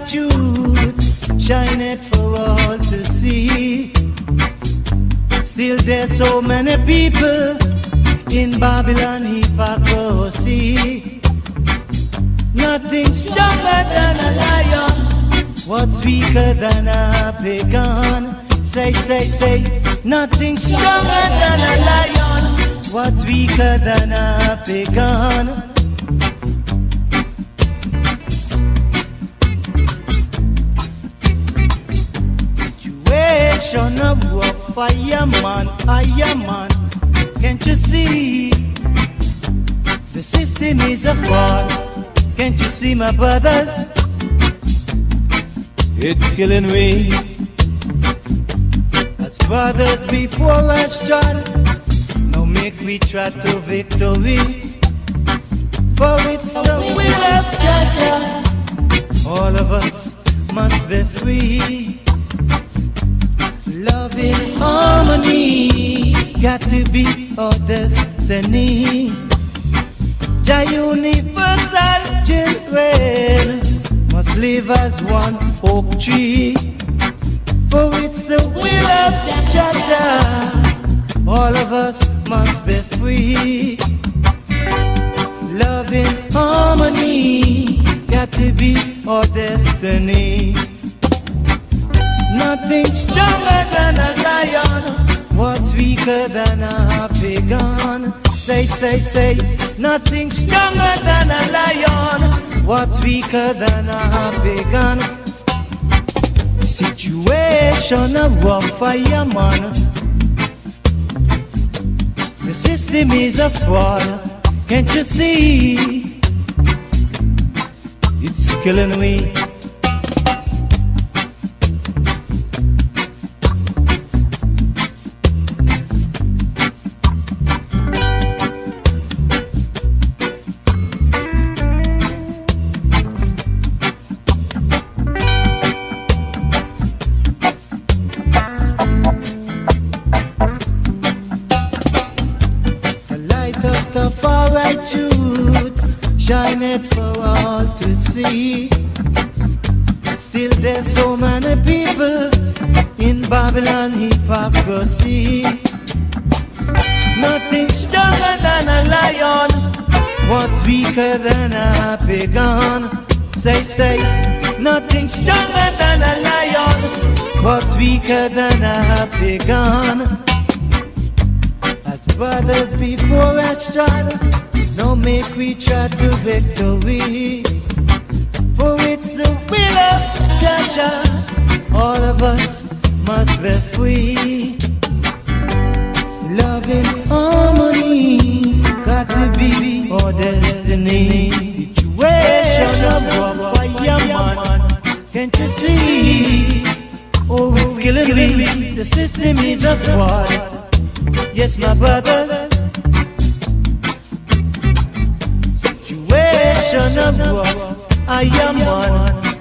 truth, shine it for all to see. Still there's so many people in Babylon hypocrisy. Nothing stronger than a lion, what's weaker than a pagan? Say, nothing stronger than a lion, what's weaker than a pagan? Situation of a fireman, fireman. Can't you see? The system is a fraud. Can't you see, my brothers? It's killing we. As brothers before us tried, now make we try to victory. For it's the will of Jah. All of us must be free. Love in harmony, got to be our destiny. Jah universal children must live as one oak tree. For it's the will of Jah. All of us must be free. Love in harmony, got to be our destiny. Nothing stronger than a lion, what's weaker than a pagan? Say, nothing stronger than a lion, what's weaker than a pagan? Situation a rough fireman. The system is a fraud, can't you see? It's killing me. Shine it for all to see. Still there's so many people in Babylon hypocrisy. Nothing stronger than a lion, what's weaker than a pagan? Say, nothing stronger than a lion, what's weaker than a pagan? As brothers before us tried, now make we try to victory. For it's the will of Jah. All of us must be free. Love in harmony, got to be our destiny. Situation of fireman, can't you see? Oh, it's killing me. The system is a fraud. Yes, my brothers. Situation of rough, I am one.